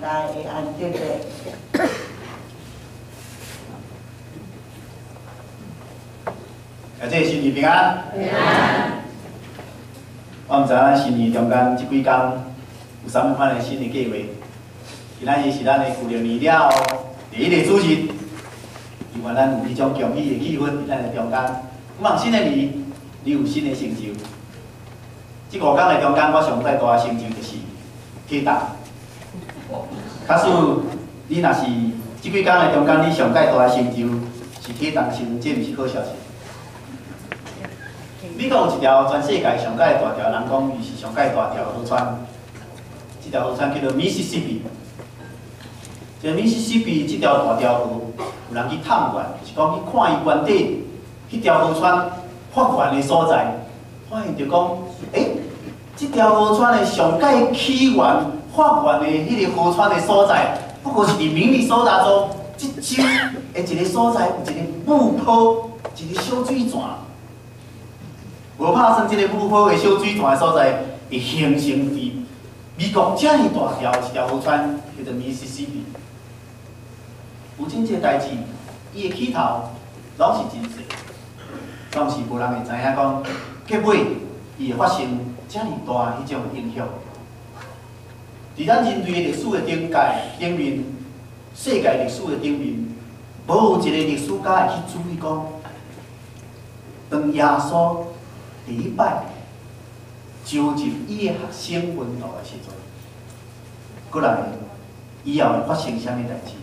代会安定的。这新年平安。平安。我毋知影新年中间即几天有啥物款的新的计划。今仔日是咱的旧历年了后第一个主日，希望咱有迄种恭喜的气氛伫咱的中间。希望新的年你有新的成就。即5天的中间，我上最大的成就就是体重。假使你若是即几天的中间，你上最大的成就是体重时，这毋是好消息。美国有一条全世界上界大条，人讲伊是上界大条河川。这条河川叫做 Mississippi。这 Mississippi 这条大条河，有人去探源，就是讲去看伊原底迄条河川发源的所在，发现着讲，这条河川的上界起源发源的迄个河川的所在，不过是伫明尼苏达州这州的一个所在，有一个雾坡，一个小水泉。无拍算，即个雾坡的小水泉的所在，会形成伫美国遮尔大条一条河川，叫做 Mississippi。有真济代志，伊的起头拢是真细，拢是无人会知影讲，结尾伊会发生遮尔大迄种影响。伫咱人类的历史的顶面，世界历史的顶面，无有一个历史家会去注意讲，当耶稣第一摆招入伊的学生门徒的时阵，过来以后会发生啥物代志？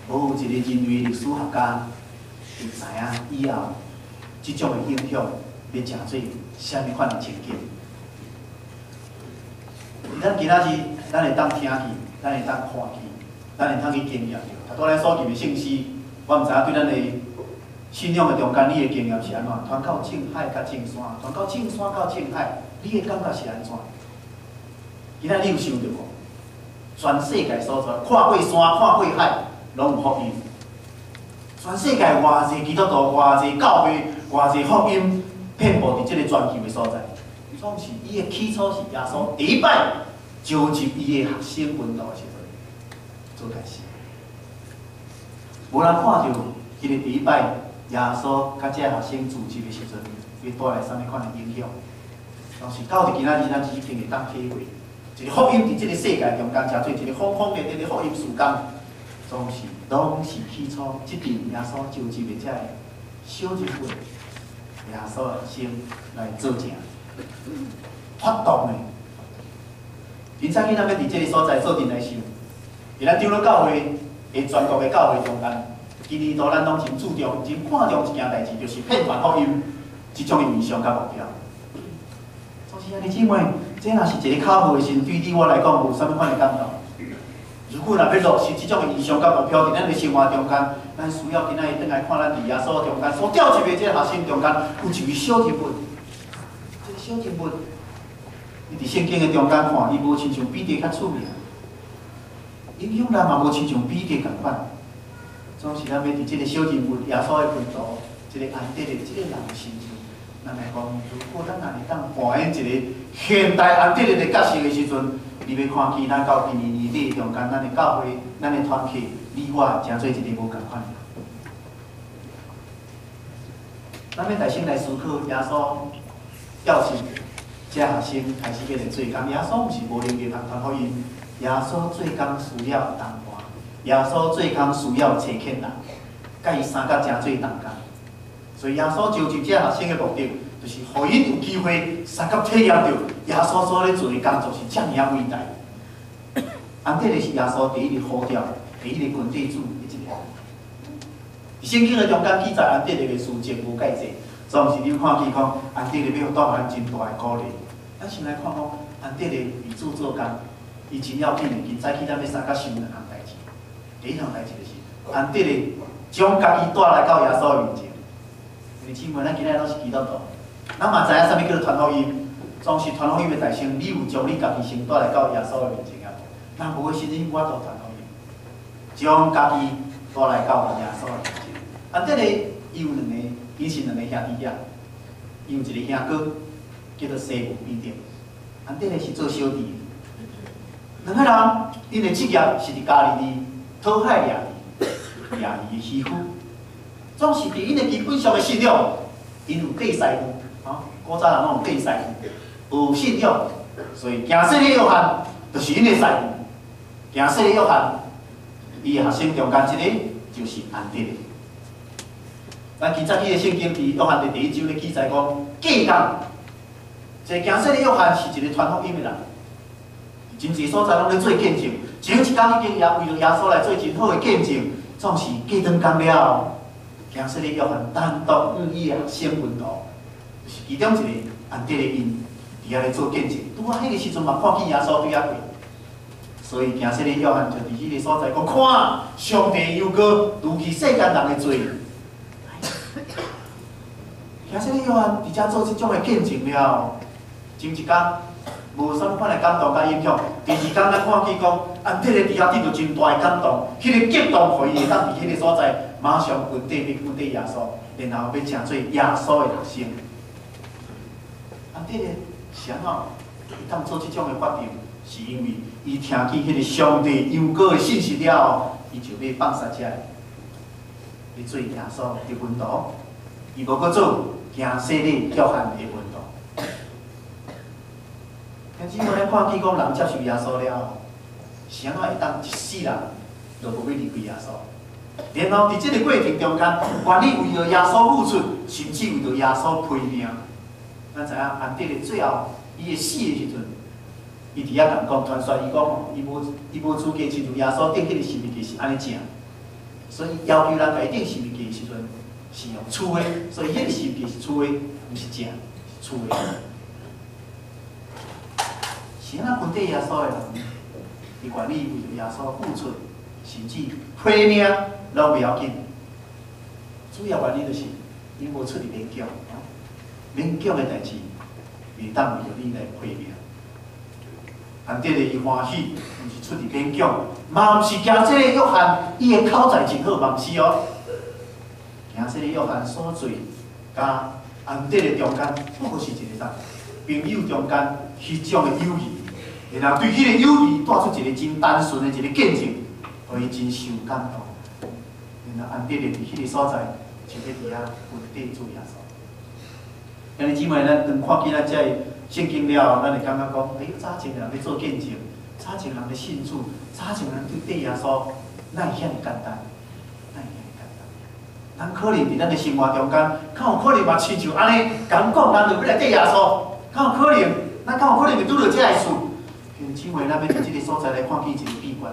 无有一个人类历史学家会知影以后即种的影响要成做啥物款的情景。咱今仔日咱会当听去，咱会当看去，咱会当去经验着。拄仔所见的信息，我毋知影对咱的信仰的中间，你的经验是安怎？传到青海甲青山，传到青山到青海，你的感觉是安怎？今仔你有想到无？全世界所在，看过山，看过海，拢有福音。全世界偌济基督徒，偌济教会，偌济福音遍布伫即个全球的所在。总是伊的起初是耶稣第一摆招入伊的学生门徒的时阵做开始。无人看到迄个第一摆。耶稣甲这学生自入的时阵，会带来啥物款的影响？但是到伫今仔日，咱已经会当体会，一个福音伫即个世界中间，诚做一个轰轰烈烈的福音事工，拢是起初即阵耶稣招入的这个小人物，耶稣的学生来做成发动的。因早起咱要伫即个所在做阵来想，伫咱长老教会的全国的教会中间。今年度咱拢真注重、真看重一件代志，就是遍传福音即种的意向甲目标。总是兄弟姊妹，这若是一个巧合的时，对你我来讲无啥物款的感动。如果若要落实即种的意向甲目标，伫咱的生活中间，咱需要今仔日转来看咱伫耶稣中间所调入的这个学生中间，有一位小人物。这个小人物，伊伫圣经的中间看，伊无亲像彼得较出名，影响人嘛无亲像彼得共款。总是咱要伫即个小人物耶稣的门徒，即个安德的即个人身上，咱来讲，如果咱若会当扮演一个现代安德烈的角色的时阵，你要看见咱到今年年底中间，咱的教会、咱的团体，你我诚做一个无共款的人。咱要耐心来思考，耶稣调入这学生开始要来做工，耶稣毋是无能力通传福音，耶稣做工需要同伴。耶稣做工需要找欠人，甲伊三角诚做同工，所以耶稣招集这学生的目的，就是互因有机会三角体验到耶稣所咧做的工作是遮尔啊伟大。安德烈是耶稣第一个呼召、第一个军队主的一个。伫圣经的中间记载安德烈的事迹无介济，总是你看见讲安德烈要带咱真大的鼓励。咱先来看讲安德烈伊做工，伊真要紧的，今早起咱要三角想2项代志。第一项代志就是安德烈将家己带来到耶稣的面前。因为姊妹，咱今日拢是基督徒，咱嘛知影啥物叫做传福音。总是传福音的大声，你有将你家己先带来到耶稣的面前啊？咱无的时阵，我都传福音，将家己带来到耶稣的面前。安德烈伊有2个，伊是2个兄弟仔，伊有一个兄哥叫做西门彼得。安德烈是做小弟的，两个人因的职业是伫家己伫讨海掠鱼的渔夫，总是伫因的基本上的信仰，因有缀师傅，古早人拢有缀师傅，有信仰，所以行说的约翰就是因的师傅，行说的约翰，伊的学生中间一个就是安德烈。咱记早起的圣经伫约翰第1章咧记载讲，计工，这行说的约翰是一个传福音的人。真侪所在拢咧做见证，前一天已经也为着耶稣来做真好的见证，总是过长工了，行说的约翰单独伊的学生门徒，就是其中一个安德烈因，伫遐咧做见证。拄啊，迄个时阵嘛看见耶稣对遐过，所以行说的约翰就伫迄个所在讲，看上帝忧歌，除去世间人的罪。行说的约翰伫遮做即种的见证了，前一天。无啥物款的感动甲影响。第二天咱看见讲，安德烈伫遐得到真大的感动，迄个激动，互伊会当伫迄个所在马上分底要分底耶稣，然后要成做耶稣的学生。安德烈是安怎会当做即种的决定？是因为伊听见迄个上帝忧歌的信息了后，伊就要放下遮，要做耶稣的门徒。伊无搁做行说的约翰的门徒。只要咱看见讲人接受耶稣了后，是安怎会当一世人就无要离开耶稣？然后伫即个过程中间，愿意为着耶稣付出，甚至为着耶稣赔命。咱知影安德烈最后伊会死的时阵，伊伫遐共传说，伊讲吼，伊无资格亲像耶稣顶迄个十字架是安尼正，所以要求人家顶十字架的时阵是用粗的，所以迄个十字架是粗的，毋是正，是粗的。是安怎分底耶稣的人，伊愿意为着耶稣付出，甚至赔命拢不要紧。主要原因就是因无出伫勉强，勉强的代志，袂当为着你来赔命。安德烈伊欢喜，毋是出伫勉强，嘛毋是惊这个约翰伊的口才真好，嘛毋是哦。惊这个约翰所做，甲安德烈中间不过是一个啥朋友中间迄种的友谊。然后对迄个友谊带出一个真单纯的一个见证，互伊真受感动。然后安德烈伫迄个所在，就要伫遐分底做耶稣。兄弟姊妹，咱当看见咱遮个圣经了后，咱会感觉讲，早前人要做见证，早前人要信主，早前人对耶稣，哪会遐尔简单？哪会遐尔简单？咱可能伫咱的生活中间，敢有可能嘛亲像安尼，讲讲咱就要来对耶稣，敢有可能？咱敢有可能会拄到遮个事？姊妹，咱要伫即个所在来看见一个秘诀，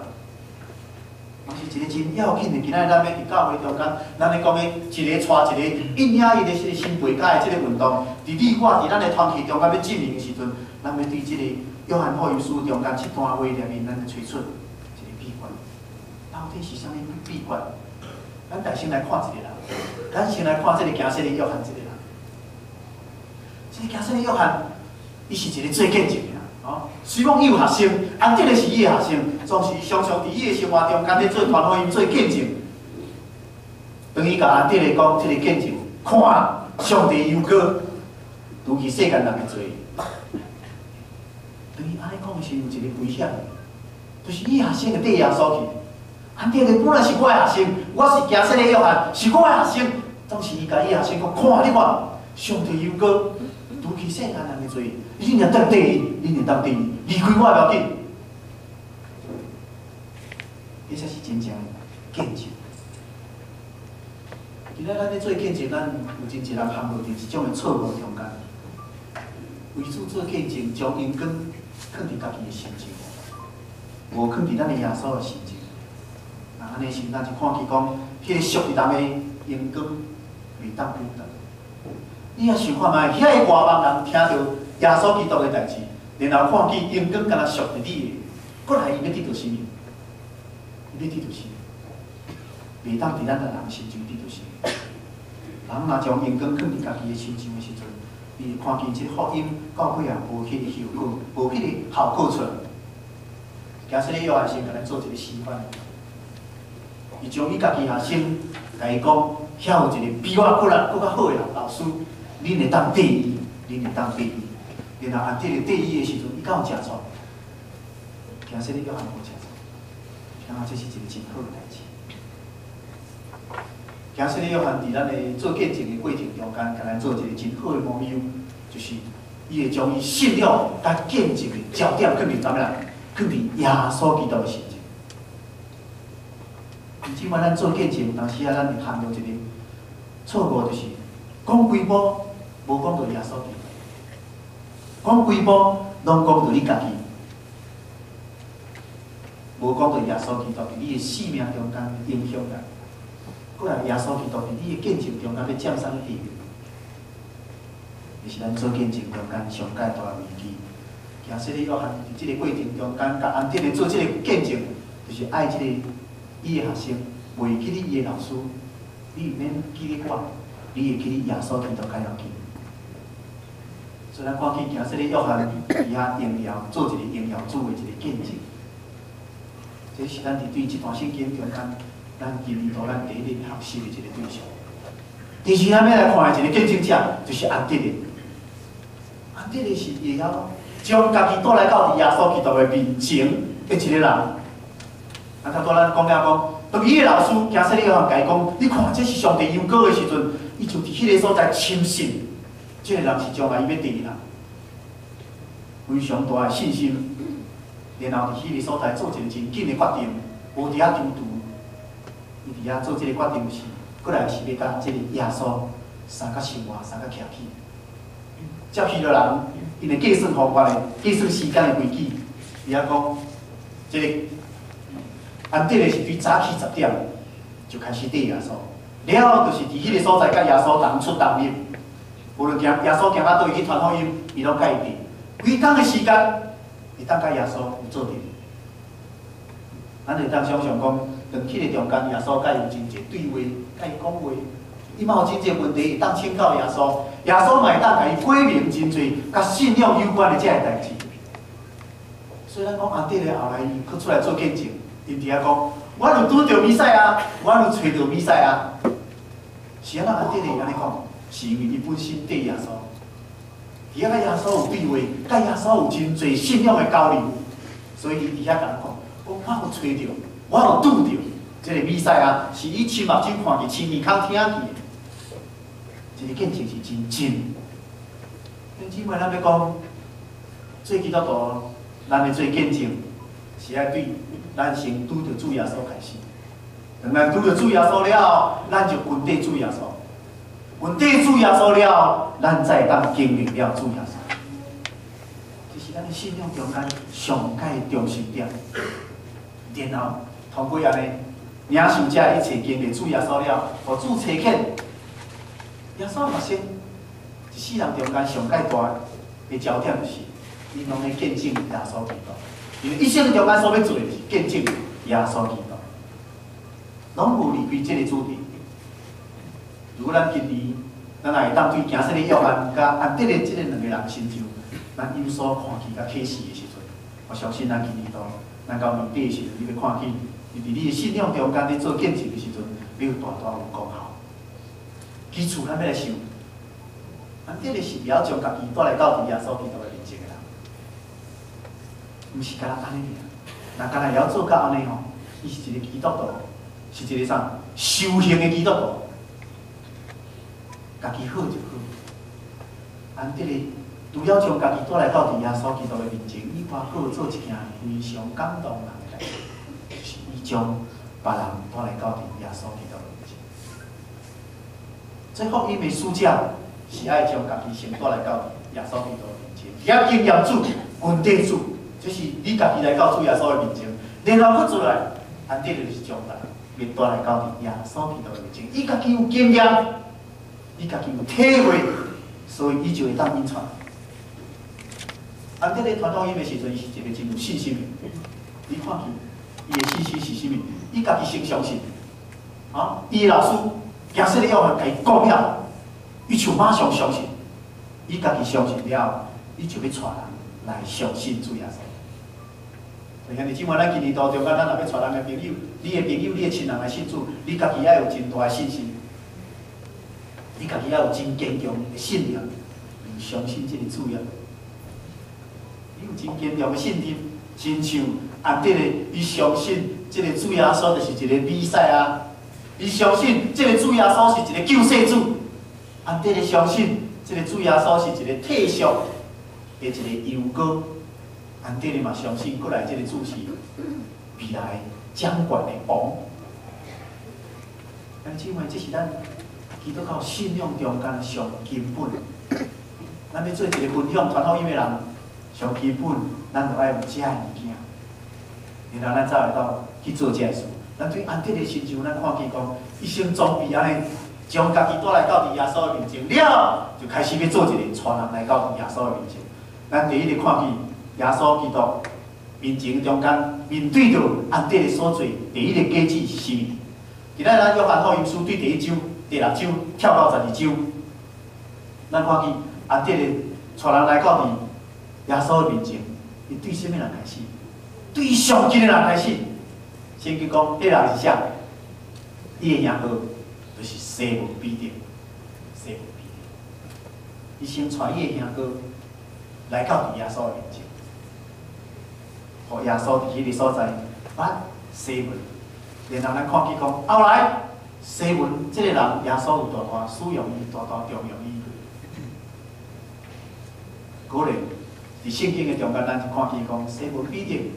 嘛是一个真要紧的。今仔日咱要伫教会中间，咱咧讲的一个带一个应领伊的即个新培教的即个运动，伫你我伫咱的团体中间要进行的时阵，咱要对即个约翰福音书中间这段话里面，咱要找出一个秘诀。到底是啥物秘诀？咱大先来看一个人，咱先来看即个行说的约翰这个人。这个行说的约翰，伊是一个做见证的。虽讲伊有学生，安德烈是伊的学生，总是常常伫伊的生活中间咧做传福音、做见证。当伊甲安德烈讲即个见证，看上帝忧歌，除去世间人的罪。当伊安尼讲的时，有一个危险，就是伊学生会缀耶稣去。安德烈本来是我的学生，我是行说的约翰，是我的学生，总是伊甲伊学生讲，看你看，上帝忧歌。除去世间人的罪，你若当对伊，你若当对伊，离开我要紧。这才是真正见证。今仔咱咧做见证，咱有真侪人陷入伫即种的错误中间，为主做见证，将因根放伫家己的心情，无放伫咱的耶稣的心情。那安尼时，咱就看见讲，迄个属伫咱的因根袂当补得。你也想看卖，遐个外邦人听到耶稣基督的代志，然后看见阳光敢若属伫你的，过来伊要得到什么？伊要得到什么？袂当伫咱个人心中得到什么？人若将阳光放伫家己的心中的时阵，伊看见即福音到尾啊无迄个效果，无迄个效果出来。假说你约翰先甲咱做一个示范，伊将伊家己学生甲伊讲，遐有一个比我搁较好的老师。恁会当缀伊，恁会当缀伊。然后安德烈缀伊的时阵，伊敢有食错？听说你约翰无清楚，听讲这是一个真好的代志。听说你约翰伫咱的做见证的过程中间，甲咱做一个真好的模样，就是伊会将伊信仰甲见证的焦点放伫啥物啦？放伫耶稣基督的身上。即摆咱做见证，有当时啊，咱会陷入一个错误，就是讲规部无讲到耶稣基督，讲规部拢讲到你家己。无讲到耶稣基督伫你的生命中间影响力，过来耶稣基督伫你的见证中间要占啥物地位？就是咱做见证中间上界大的危机。行说你约翰伫即个过程中间，甲安定的做即个见证，就是爱即个伊的学生，袂去你伊的老师，你免记咧我，你会去你耶稣基督较要紧。所以咱看去行说你约翰伊遐荣耀做一个荣耀主的一个见证。这是咱伫对这段圣经中间，咱今年度咱第一日学习的一个对象。第二，咱要来看的一个见证者，就是安德烈。安德烈是会晓将家己倒来到耶稣基督的面前的一个人。啊，较多咱讲了讲，当伊的老师行说你约翰甲伊讲，你看这是上帝幽谷的时阵，伊就伫迄个所在深信，这个人是将来伊要第一人，非常大的信心。然后伫迄个所在做一个真紧的决定，无伫遐中途，伊伫遐做即个决定是，过来是要甲即个耶稣三甲生活，三甲徛起。接许多人，因为计算方法的、计算时间的规矩，伊遐讲，即个安德烈是对早起10点就开始缀耶稣，了后就是伫迄个所在甲耶稣同出同入，无论耶稣行到倒位去传福音，伊拢甲伊缀。规工的时间。会当甲耶稣有做阵，咱会当想象讲，长期的中间，耶稣甲伊有真侪对话，甲伊讲话，伊嘛有真侪问题会当请教耶稣，耶稣嘛会当甲伊解明真侪甲信仰有关的这个代志。所以咱讲安德烈后来伊去出来做见证，因伫遐讲，我有拄着弥赛亚，我有找着弥赛亚。是安怎安德烈安尼讲？是因为伊本身对耶稣。伫遐甲耶稣有对话，甲耶稣有真侪信仰的交流，所以伊伫遐甲咱讲，我有找着，我有拄着，这个弥赛亚是伊亲目睭看见、亲耳孔听见的，这个见证是真真。恁姊妹，咱要讲做基督徒，咱要做见证，是爱对咱先拄着主耶稣开始。当咱拄着主耶稣了后，咱就跟缀主耶稣。稳定主耶稣了，咱才当经历了主耶稣。这是咱的信仰中间上界的中心点。然后通过安尼，领受者一切经历主耶稣了，互主差遣。耶稣的学生，一世人中间上界大的焦点就是，伊拢咧见证耶稣基督。因为一生中间所要做的就是见证耶稣基督，拢无离开这个主题。如果咱今年，咱也会当对行说的约翰甲安德烈这个两个人身上，咱有所看见甲启示的时阵，我相信咱今年度，咱到年底的时阵，你要看见，伫你的信仰中间咧做见证的时阵，你有大大有功效。基础咱要来想，安德烈是会晓将家己带来到耶稣基督的面前的人，毋是干那安尼尔。若干那会晓做到安尼吼，伊是一个基督徒，是一个啥修行的基督徒。家己好就好，安德烈除了将家己带来到耶稣基督的面前，以外，还做一件非常感动人的代志，就是伊将别人带来到耶稣基督的面前。这福音的使者是爱将家己先带来到耶稣基督的面前，也经验主、稳定主，就是你家己来到主耶稣的面前，然后佫出来，安德烈就是将别人带来到耶稣基督的面前，伊家己有经验。伊家己有体会，所以伊就会当引传。安德烈传福音的时阵，伊是一个真有信心的。你看见伊的信心是啥物？伊家己先相信，啊，伊的老师行说的约翰甲伊讲了，伊就马上相信。伊家己相信了，伊就要带人来相信主耶稣。兄弟姊妹，咱今年度中间，咱若要带人的朋友，你的朋友、你的亲人来信主，你家己要有真大的信心。你家己要有真坚强的信念，相信这个主耶。你有真坚强的信念，亲像安迪咧，伊相信即个主耶稣就是一个弥赛亚，伊相信即个主耶稣是一个救世主，安迪咧相信即个主耶稣是一个退赎的一个油膏，安迪咧嘛相信过来即个主是未来掌管的王。但姊妹，这是咱基督教信仰中间上根本。咱要做一个分享传福音的人，上基本，咱就爱有遮个物件，然后咱才会到去做遮个事。咱对安迪的亲像，咱看见讲，一生装备安尼，将家己带来到伫耶稣的面前了，就开始要做一个带人来到耶稣的面前。咱第一个看见耶稣基督面前中间面对着安迪的所做，第一个价值是啥物？今仔咱约翰福音书对第1章、第6章跳到12章，咱看见安迪的带人来到伫耶稣的面前，伊对什么人开始？对上近的人开始。圣经讲，迄人是啥？伊的名号就是西门彼得。西门彼得，伊先带伊的名号来到耶稣的面前，互耶稣伫迄个所在把西门。然后咱看见讲，后来西门这个人，耶稣有大大使用伊，大大重用伊。果然，伫圣经的中间，咱就看见讲，西门彼得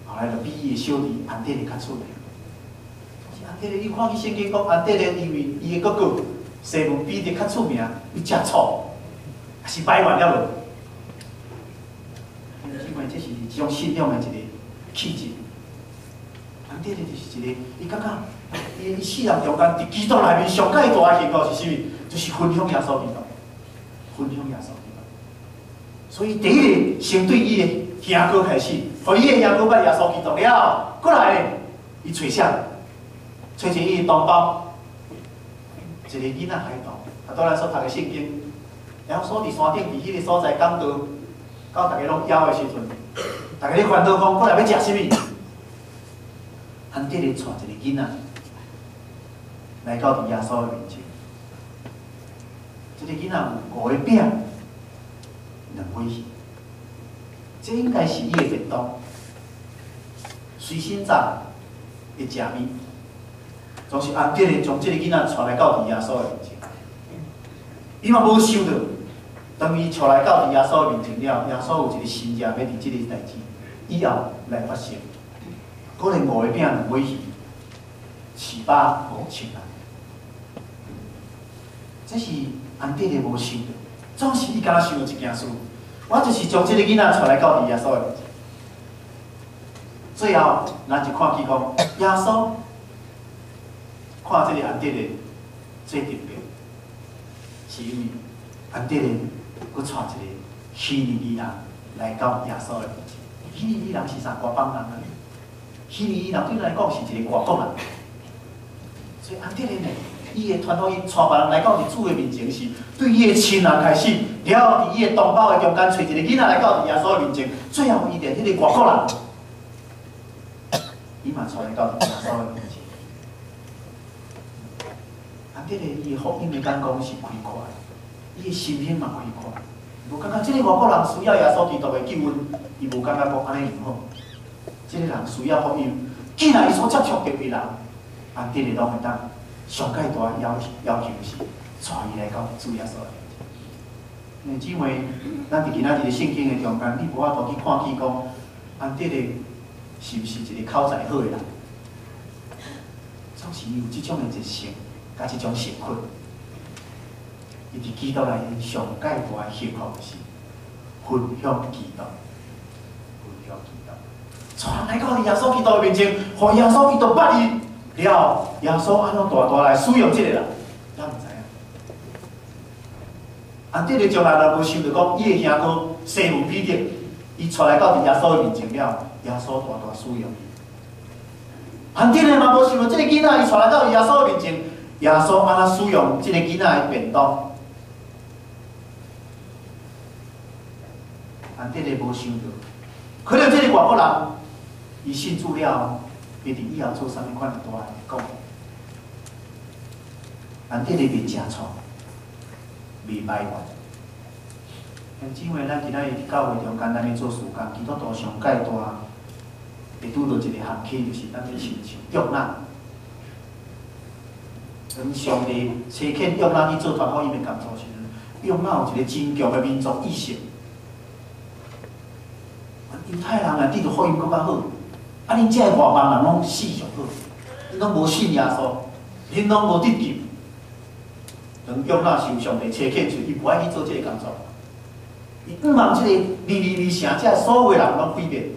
后来就比伊的小弟安迪的较出名。安迪的，你看去圣经讲，安迪的因为伊的哥哥西门彼得较出名，伊食醋，也是摆完了落。因为这是一种信仰的一个气质。安迪的就是一个，伊感觉伊世人中间伫基督内面上介大的幸福是啥物？就是分享耶稣基督，分享耶稣基督。所以第一个先对伊的兄哥开始，互伊的兄哥捌耶稣基督了，过来咧，伊找啥？找一伊的同胞，一个囡仔孩童，啊，倒咱所读的圣经，然后所伫山顶伫迄个所在讲道，到大家拢枵的时阵，大家咧烦恼讲，过来要食啥物？安迪咧带一个囡仔来到伫耶稣的面前，这个囡仔有5个饼，2尾鱼，这应该是伊的便当。随身早会食面，总是安迪咧将这个囡仔带来到伫耶稣的面前。伊嘛无想到，当伊带来到伫耶稣的面前了，耶稣有一个新约要伫这个代志以后来发生。可能5个饼2尾鱼，75000人。这是安迪的无想到，总是伊敢若想到一件事，我就是将这个囡仔带来到耶稣的面前。最后，咱就看见讲，耶稣看这个安迪的最特别，是因为安迪的佫带一个希利尼人来到耶稣的面前。希利尼人是啥？外邦人啊！希利尼人对咱来讲是一个外国人，所以安迪咧，伊会传福音，带别人来到主的面前是对伊的亲人开始，然后伫伊的同胞的中间找一个囡仔来到耶稣的面前，最后伊连迄个外国人，伊嘛带来到耶稣的面前。安迪咧，伊的福音的眼光是开阔的，伊的心胸嘛开阔，无感觉即个外国人需要耶稣基督的救恩，伊无感觉讲安尼唔好。这个人需要福音，既然伊所接触到的人，安迪咧拢会当上界大要求是带伊来到主耶稣的面前。因为姊妹，咱伫今仔日的圣经的中间，你无法度去看见讲安迪咧是毋是一个口才好的人，总是有即种的一性，甲即种性格。伊伫基督内面上界大的幸福是分享基督，分享基督。带人来到耶稣基督的面前，互耶稣基督捌伊了，耶稣安怎大大来使用这个人，咱毋知影。安迪咧从来都无想到讲，伊的兄哥西门彼得，伊带来到耶稣的面前了，耶稣大大使用伊。安迪咧嘛无想到，这个囡仔伊带来到耶稣的面前，耶稣安怎使用这个囡仔的便当。安迪咧无想到，可能这个外国人。伊信主了，会伫以后做啥物款大个讲？安迪咧袂食醋，袂埋怨。因姊妹，咱今仔日伫教会中间，咱咧做事工，基督徒上界大会拄到一个项起，就是咱咧亲像约纳。当上帝差遣约纳去做传福音的工作时阵，约纳有一个真强的民族意识。犹太人啊，得到福音更较好。啊，恁遮个外邦人拢死上好，恁拢无信耶稣，恁拢无得救。当约纳受上帝差遣出，伊不爱去做这个工作。伊毋望这个离城遮所有人拢毁灭。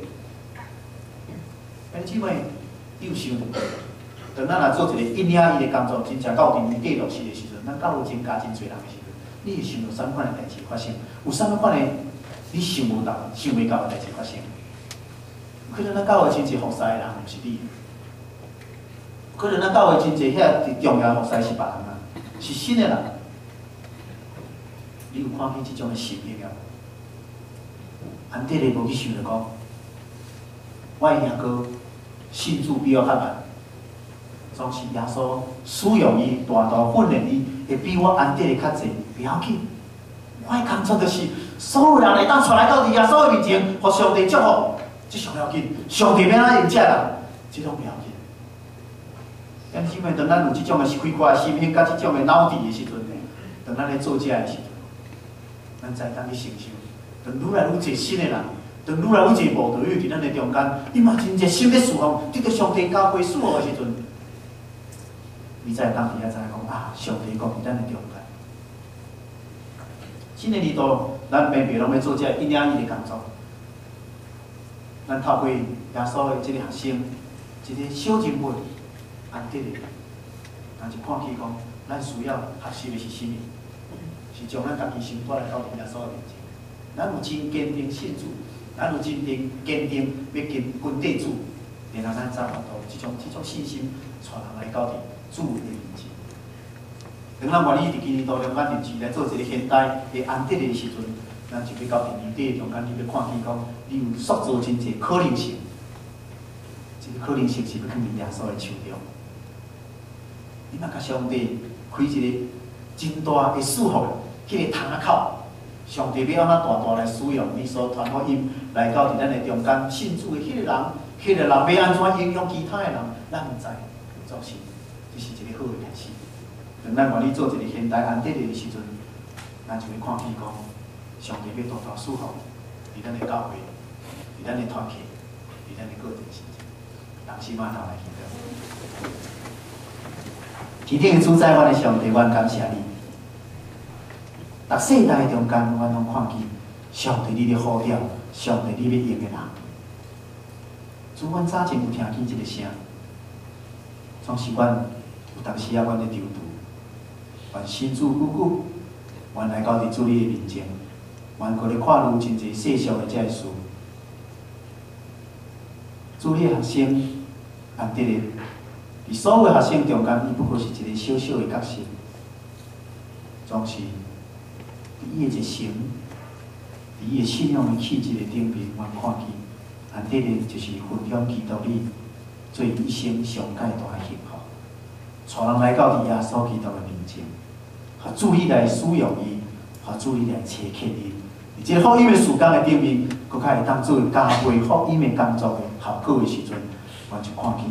兄弟姊妹，你有想过？当咱来做一个一领伊的工作，真正到伫第落实的时阵，咱教会增加真侪人的时阵，你会想到啥物款的代志发生？有啥物款的你想无到、想袂到的代志发生？可能咱教会真侪服侍的人毋是你，可能咱教会真侪遐重要服侍是别人啊，是新的人。你有看见即种的神迹啊？安德烈无去想着讲，我的兄哥信主比我较慢。总是耶稣使用伊、大大训练伊，会比我安德的较济，不要紧。我的工作就是所有人会当出来到耶稣的面前，互上帝祝福，这上要紧。上帝要怎用这人，这拢不要紧。咱姊妹，当咱有这种的开阔的心胸，甲这种的脑智的时阵，当咱咧做这的时阵，咱才当去承受。当愈来愈侪新的人，当愈来愈侪慕道友伫咱的中间，伊嘛真热心咧侍奉，得到上帝教会赐福的时阵。你才当时才知影讲啊，上帝讲伫咱的中间。新的年度，咱每每拢要做这一领伊的工作。咱透过耶稣的这个学生，一个小人物安德烈，咱就看起讲，咱需要学习的是什么？是将咱家己心带来到耶稣的面前。咱有真坚定信主，咱有真坚定要跟地主，然后咱才能够这种信心，带人来到主的面前。当咱愿意伫今年度中间日子来做一个现代的安德烈的时阵，咱就要到第二底的中间，你要看见讲，你有塑造真侪可能性。这个可能性是要去耶稣的手中。你若甲上帝开一个真大的祝福，迄个窗仔口，上帝要安怎大大来使用你所传福音来到伫咱的中间，信主的迄个人，要安怎影响其他的人，咱毋知，造成。这是一个好的开始。当咱愿意做一个现代安德烈的时阵，咱就会看见讲，上帝要大大赐福伫咱的教会，伫咱的团体，伫咱的个人身上。同时马头来祈祷。天顶的主宰，阮的上帝，阮感谢你。逐世代中间，阮拢看见上帝你的呼召，上帝你要用的人。主，阮早前有听见一个声，总是阮有当时啊，阮咧丢度，愿心主久久，愿来到伫主你的面前，愿搁咧看入真侪世俗的这事。主你的学生安德烈，伫所有学生中间，伊不过是一个小小的角色，总是伫伊的热心，伫伊的信仰的气质的顶面，阮看见安德烈就是分享基督里做一生上界大的幸福，带人来到伫耶稣基督的面前，互主你来使用伊，互主你来差遣伊。伫即个福音的事工的顶面，佫较会当做加倍福音的工作的效果的时阵，阮就看见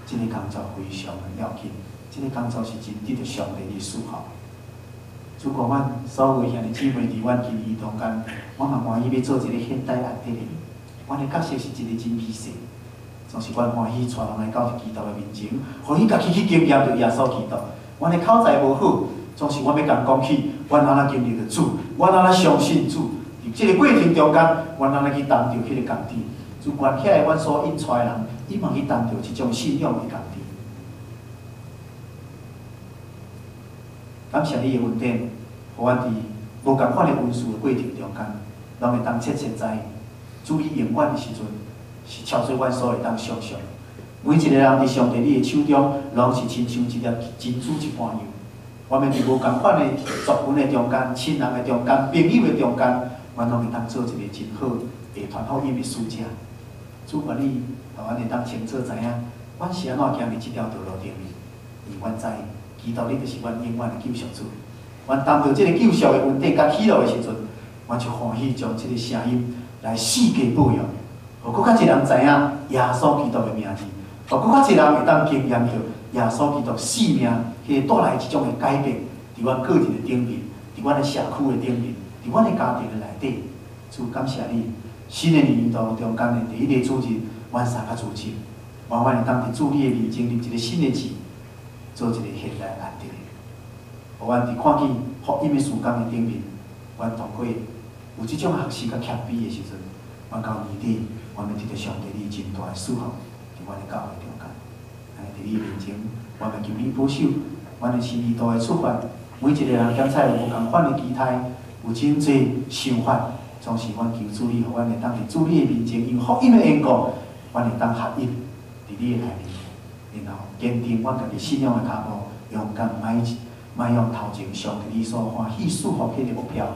即个工作非常的要紧，即个工作是真得着上帝的赐福。如果阮所有兄弟姊妹伫阮今年中间，我嘛欢喜要做一个现代安德烈，阮的角色是一个真美事，总是阮欢喜带人来到基督的面前，互伊家己去经验着耶稣基督。阮的口才无好，总是阮要共讲起，阮安怎经历着主，阮安怎相信主。伫即个过程中间，阮安怎去担着迄个工程，就阮遐个阮所引出的人，伊嘛去担着一种信仰的工程。感谢你的恩典，互阮伫无共款的温事的过程中间，拢会当切切知，主你用阮的时阵，是超出阮所会当想象。每一个人伫上帝你的手中，拢是亲像一粒珍珠一般样。我们伫无共款的族群的中间、亲人的中间、朋友的中间，阮拢会当做一个真好的传福音的使者。主愿你，互阮会当清楚知影，阮是安怎行伫即条道路顶面，因阮知。基督你就是阮永远的救赎主，阮担着即个救赎的恩典甲喜乐的时阵，阮就欢喜将即个声音来世界播扬，互佫较侪人知影耶稣基督的名字，互佫较侪人会当经验到耶稣基督生命迄个带来即种的改变，伫阮个人的顶面，伫阮的社区的顶面，伫阮的家庭的内底。主感谢你，新的年度中间的第一个主日，阮三个主日，愿阮会当伫主你的面前立一个新的志，做一个现代安定的。互阮伫看见福音的时间的顶面，阮通过有即种学习甲谦卑的时阵，阮到年底，阮要得到上帝你真大的祝福伫阮的教会中间。安尼伫你面前，阮要求你保守阮的新年度的出发。每一个人检采有无共款的期待，有真侪想法，总是阮求主你，互阮会当伫主你的面前，用福音的缘故，阮会当合一伫你的内面，然后坚定阮家己信仰的脚步，勇敢莫用头前上帝你所欢喜束缚迄个目标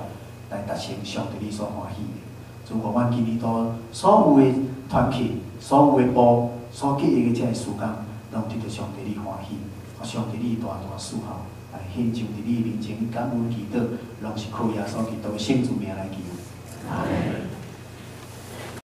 来达成上帝你所欢喜的。如果阮今年度所有的团契、所有的步、所记的这个时间，拢得到上帝你欢喜，互上帝你大大赐福。献上伫你面前，感恩祈祷，拢是靠耶稣基督的圣主名来